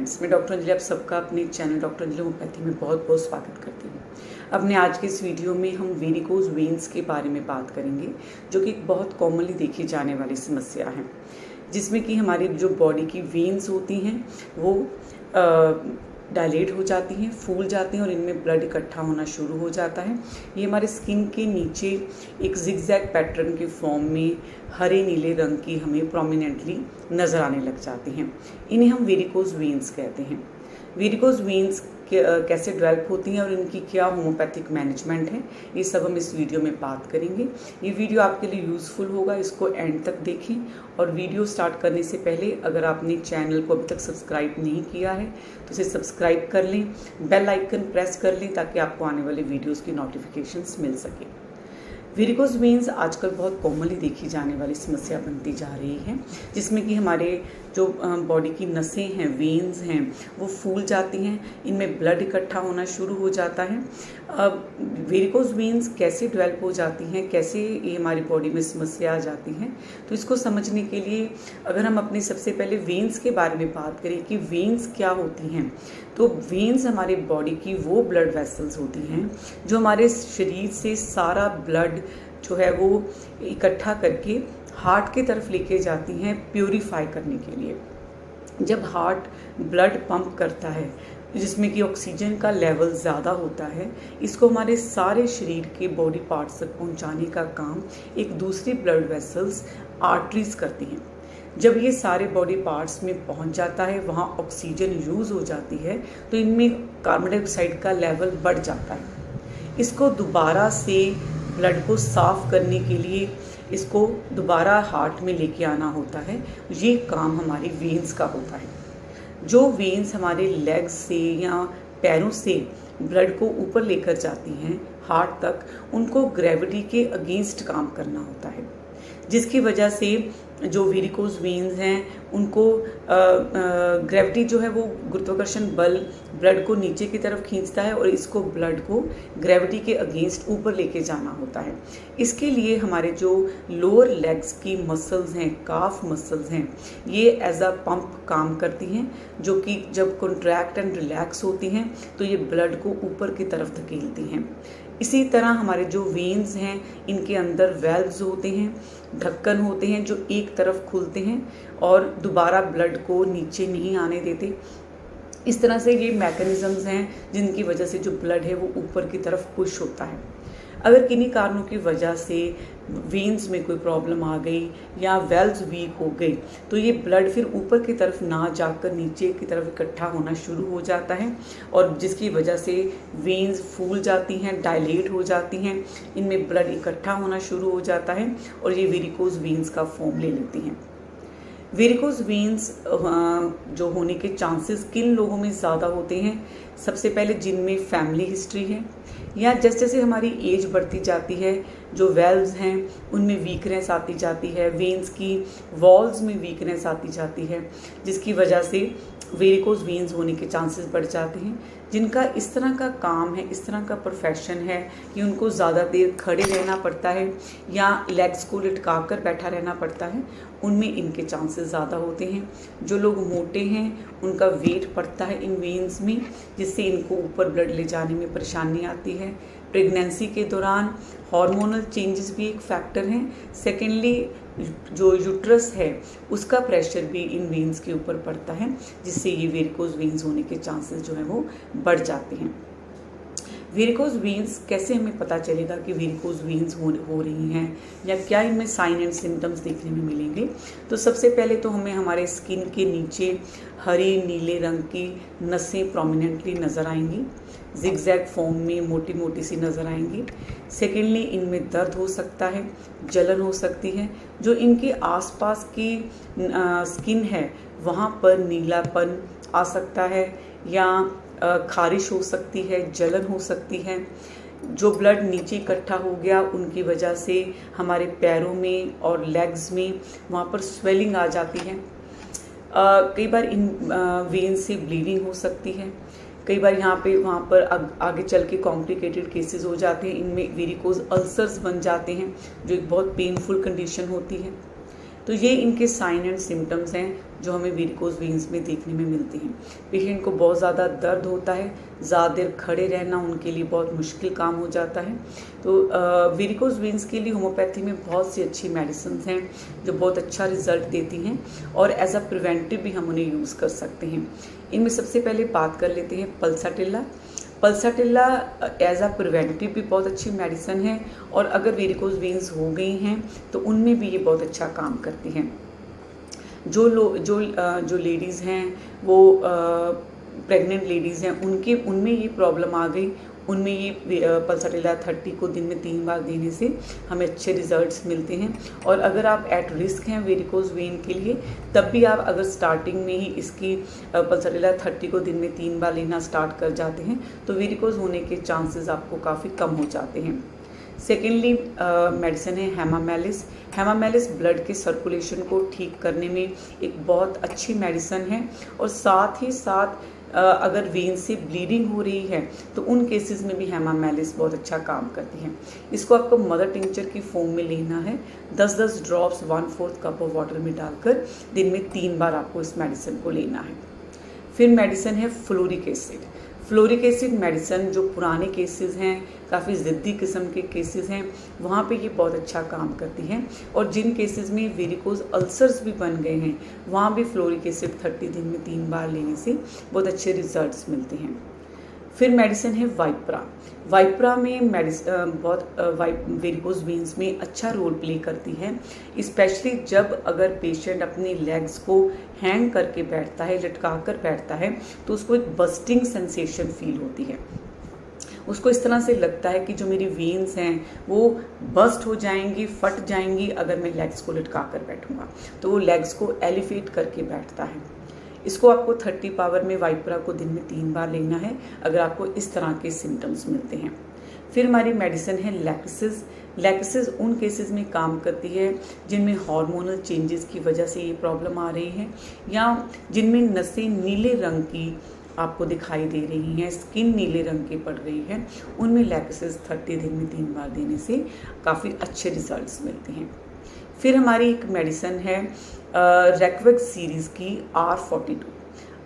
Friends, मैं doctor Anjali आप सबका अपने चैनल डॉक्टर अंजलि होम्योपैथी में बहुत बहुत स्वागत करती हूँ। अपने आज के इस वीडियो में हम वेरिकोज वेन्स के बारे में बात करेंगे, जो कि एक बहुत कॉमनली देखी जाने वाली समस्या है, जिसमें कि हमारी जो बॉडी की वेन्स होती हैं वो डायलेट हो जाती हैं, फूल जाती हैं और इनमें ब्लड इकट्ठा होना शुरू हो जाता है। ये हमारे स्किन के नीचे एक जिगजैग पैटर्न के फॉर्म में हरे नीले रंग की हमें प्रोमिनेंटली नज़र आने लग जाती हैं। इन्हें हम वेरिकोज वेन्स कहते हैं। वेरिकोज वेन्स कैसे डेवलप होती हैं और इनकी क्या होम्योपैथिक मैनेजमेंट है, ये सब हम इस वीडियो में बात करेंगे। ये वीडियो आपके लिए यूज़फुल होगा, इसको एंड तक देखें। और वीडियो स्टार्ट करने से पहले अगर आपने चैनल को अभी तक सब्सक्राइब नहीं किया है तो इसे सब्सक्राइब कर लें, बेल आइकन प्रेस कर लें ताकि आपको आने वाले वीडियोज़ की नोटिफिकेशंस मिल सके। वेरिकोज वेन्स आजकल बहुत कॉमनली देखी जाने वाली समस्या बनती जा रही है, जिसमें कि हमारे जो बॉडी की नसें हैं, वेन्स हैं, वो फूल जाती हैं, इनमें ब्लड इकट्ठा होना शुरू हो जाता है। अब वेरिकोज वेन्स कैसे डेवलप हो जाती हैं, कैसे ये हमारी बॉडी में समस्या आ जाती हैं, तो इसको समझने के लिए अगर हम अपने सबसे पहले वेन्स के बारे में बात करें कि वेन्स क्या होती हैं, तो वेन्स हमारे बॉडी की वो ब्लड वेसल्स होती हैं जो हमारे शरीर से सारा ब्लड जो है वो इकट्ठा करके हार्ट की तरफ लेके जाती हैं प्यूरिफाई करने के लिए। जब हार्ट ब्लड पंप करता है जिसमें कि ऑक्सीजन का लेवल ज़्यादा होता है, इसको हमारे सारे शरीर के बॉडी पार्ट्स तक पहुंचाने का काम एक दूसरी ब्लड वेसल्स आर्टरीज करती हैं। जब ये सारे बॉडी पार्ट्स में पहुंच जाता है, वहाँ ऑक्सीजन यूज़ हो जाती है, तो इनमें कार्बन डाइऑक्साइड का लेवल बढ़ जाता है। इसको दोबारा से ब्लड को साफ़ करने के लिए इसको दोबारा हार्ट में लेके आना होता है। ये काम हमारी वेन्स का होता है। जो वेन्स हमारे लेग्स से या पैरों से ब्लड को ऊपर लेकर जाती हैं हार्ट तक, उनको ग्रेविटी के अगेंस्ट काम करना होता है, जिसकी वजह से जो वेरिकोज वेन्स हैं उनको ग्रेविटी जो है वो गुरुत्वाकर्षण बल ब्लड को नीचे की तरफ खींचता है और इसको ब्लड को ग्रेविटी के अगेंस्ट ऊपर लेके जाना होता है। इसके लिए हमारे जो लोअर लेग्स की मसल्स हैं, काफ मसल्स हैं, ये एज अ पंप काम करती हैं, जो कि जब कॉन्ट्रैक्ट एंड रिलैक्स होती हैं तो ये ब्लड को ऊपर की तरफ धकेलती हैं। इसी तरह हमारे जो वेन्स हैं इनके अंदर वेल्व्स होते हैं, ढक्कन होते हैं जो एक तरफ खुलते हैं और दोबारा ब्लड को नीचे नहीं आने देते। इस तरह से ये मैकेनिज़म्स हैं जिनकी वजह से जो ब्लड है वो ऊपर की तरफ पुश होता है। अगर किन्हीं कारणों की वजह से वेन्स में कोई प्रॉब्लम आ गई या वेल्व्स वीक हो गई तो ये ब्लड फिर ऊपर की तरफ ना जाकर नीचे की तरफ इकट्ठा होना शुरू हो जाता है और जिसकी वजह से वेन्स फूल जाती हैं, डायलेट हो जाती हैं, इनमें ब्लड इकट्ठा होना शुरू हो जाता है और ये वेरिकोज वेन्स का फॉर्म ले लेती हैं। वेरिकोज वेन्स जो होने के चांसेस किन लोगों में ज़्यादा होते हैं? सबसे पहले जिनमें फैमिली हिस्ट्री है या जैसे जैसे हमारी एज बढ़ती जाती है, जो वेल्व्स हैं उनमें वीकनेस आती जाती है, वेन्स की वॉल्स में वीकनेस आती जाती है, जिसकी वजह से वेरिकोज वेन्स होने के चांसेस बढ़ जाते हैं। जिनका इस तरह का काम है, इस तरह का प्रोफेशन है कि उनको ज़्यादा देर खड़े रहना पड़ता है या लेग्स को लटका कर बैठा रहना पड़ता है, उनमें इनके चांसेस ज़्यादा होते हैं। जो लोग मोटे हैं उनका वेट पड़ता है इन वेन्स में, जिससे इनको ऊपर ब्लड ले जाने में परेशानी आती है। प्रेगनेंसी के दौरान हार्मोनल चेंजेस भी एक फैक्टर हैं। सेकेंडली जो यूट्रस है उसका प्रेशर भी इन वेन्स के ऊपर पड़ता है, जिससे ये वेरिकोज वेन्स होने के चांसेस जो है वो बढ़ जाते हैं। वेरिकोज वेन्स कैसे हमें पता चलेगा कि वेरिकोज वेन्स हो रही हैं या क्या इनमें साइन एंड सिम्टम्स देखने में मिलेंगे? तो सबसे पहले तो हमें हमारे स्किन के नीचे हरे नीले रंग की नसें प्रोमिनेंटली नज़र आएंगी, जिगजैग फॉर्म में मोटी मोटी सी नज़र आएंगी। सेकेंडली इनमें दर्द हो सकता है, जलन हो सकती है। जो इनके आसपास की स्किन है वहाँ पर नीलापन आ सकता है या खारिश हो सकती है, जलन हो सकती है। जो ब्लड नीचे इकट्ठा हो गया उनकी वजह से हमारे पैरों में और लेग्स में वहाँ पर स्वेलिंग आ जाती है। कई बार इन वेन से ब्लीडिंग हो सकती है। कई बार यहाँ पे वहाँ पर आगे चल के कॉम्प्लिकेटेड केसेस हो जाते हैं, इनमें वेरिकोज अल्सर्स बन जाते हैं जो एक बहुत पेनफुल कंडीशन होती है। तो ये इनके साइन एंड सिम्टम्स हैं जो हमें वेरिकोज वेन्स में देखने में मिलते हैं। पेशेंट को बहुत ज़्यादा दर्द होता है, ज़्यादा देर खड़े रहना उनके लिए बहुत मुश्किल काम हो जाता है। तो वेरिकोज वेन्स के लिए होम्योपैथी में बहुत सी अच्छी मेडिसिन हैं जो बहुत अच्छा रिजल्ट देती हैं और एज अ प्रिवेंटिव भी हम उन्हें यूज़ कर सकते हैं। इनमें सबसे पहले बात कर लेते हैं पल्साटिल्ला। पल्साटिल्ला एज अ प्रिवेंटिव भी बहुत अच्छी मेडिसिन है और अगर वेरिकोज वेन्स हो गई हैं तो उनमें भी ये बहुत अच्छा काम करती हैं। जो लेडीज़ हैं वो प्रेग्नेंट लेडीज़ हैं उनमें ये प्रॉब्लम आ गई, उनमें ये पल्साटिल्ला 30 को दिन में 3 बार देने से हमें अच्छे रिजल्ट्स मिलते हैं। और अगर आप एट रिस्क हैं वेरिकोज वेन के लिए, तब भी आप अगर स्टार्टिंग में ही इसकी पल्साटिल्ला 30 को दिन में 3 बार लेना स्टार्ट कर जाते हैं तो वेरिकोज होने के चांसेस आपको काफ़ी कम हो जाते हैं। सेकेंडली मेडिसिन है हेमामेलिस। हेमामेलिस ब्लड के सर्कुलेशन को ठीक करने में एक बहुत अच्छी मेडिसिन है और साथ ही साथ अगर वेन से ब्लीडिंग हो रही है तो उन केसेस में भी हेमामेलिस बहुत अच्छा काम करती है। इसको आपको मदर टिंचर की फॉर्म में लेना है, 10-10 ड्रॉप्स 1/4 कप ऑफ वाटर में डालकर दिन में 3 बार आपको इस मेडिसिन को लेना है। फिर मेडिसिन है fluoric acid. Fluoric acid medicine जो पुराने केसेस हैं, काफ़ी ज़िद्दी किस्म के केसेस हैं, वहाँ पे ये बहुत अच्छा काम करती हैं और जिन केसेस में वेरिकोज अल्सर्स भी बन गए हैं वहाँ भी फ्लोरिक एसिड 30 दिन में 3 बार लेने से बहुत अच्छे रिजल्ट्स मिलते हैं। फिर मेडिसिन है वाइप्रा। वाइप्रा में वेरिकोज वेन्स में अच्छा रोल प्ले करती है, स्पेशली जब अगर पेशेंट अपने लेग्स को हैंग करके बैठता है, लटका कर बैठता है तो उसको एक बस्टिंग सेंसेशन फील होती है। उसको इस तरह से लगता है कि जो मेरी वेन्स हैं वो बस्ट हो जाएंगी, फट जाएंगी अगर मैं लेग्स को लटका कर बैठूंगा, तो वो लेग्स को एलिवेट करके बैठता है। इसको आपको 30 पावर में वाइप्रा को दिन में 3 बार लेना है अगर आपको इस तरह के सिम्टम्स मिलते हैं। फिर हमारी मेडिसिन है लैक्सिस। लैक्सिस उन केसेस में काम करती है जिनमें हार्मोनल चेंजेस की वजह से ये प्रॉब्लम आ रही है या जिनमें नसें नीले रंग की आपको दिखाई दे रही हैं, स्किन नीले रंग की पड़ रही है, उनमें लैक्सिस 30 दिन में 3 बार देने से काफ़ी अच्छे रिजल्ट्स मिलते हैं। फिर हमारी एक मेडिसिन है रेक्वेक्स सीरीज़ की R42।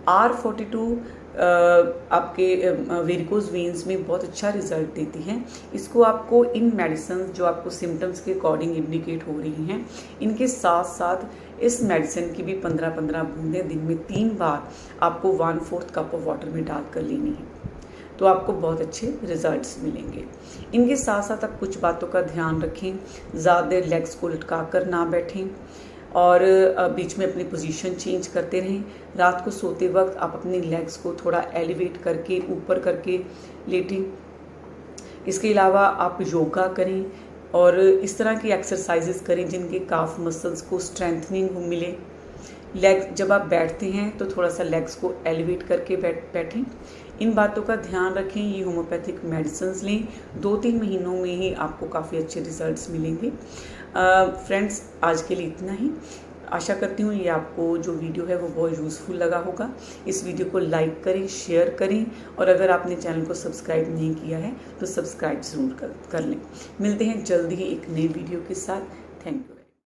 R42 आपके वेरिकोज वेन्स में बहुत अच्छा रिजल्ट देती हैं। इसको आपको इन मेडिसिन जो आपको सिम्टम्स के अकॉर्डिंग इंडिकेट हो रही हैं, इनके साथ साथ इस मेडिसिन की भी 15-15 बूंदें दिन में 3 बार आपको 1/4 कप ऑफ वाटर में डालकर लेनी है, तो आपको बहुत अच्छे रिजल्ट्स मिलेंगे। इनके साथ साथ आप कुछ बातों का ध्यान रखें, ज़्यादा देर लेग्स को लटका कर ना बैठें और बीच में अपनी पोजीशन चेंज करते रहें। रात को सोते वक्त आप अपनी लेग्स को थोड़ा एलिवेट करके ऊपर करके लेटें। इसके अलावा आप योगा करें और इस तरह की एक्सरसाइजेस करें जिनके काफ मसल्स को स्ट्रेंथनिंग मिले। लेग जब आप बैठते हैं तो थोड़ा सा लेग्स को एलिवेट करके बैठें। इन बातों का ध्यान रखें। ये होम्योपैथिक मेडिसिन लें, 2-3 महीनों में ही आपको काफ़ी अच्छे रिजल्ट्स मिलेंगे। फ्रेंड्स, आज के लिए इतना ही। आशा करती हूँ ये आपको जो वीडियो है वो बहुत यूज़फुल लगा होगा। इस वीडियो को लाइक करें, शेयर करें और अगर आपने चैनल को सब्सक्राइब नहीं किया है तो सब्सक्राइब ज़रूर कर लें। मिलते हैं जल्दी ही एक नई वीडियो के साथ। Thank you.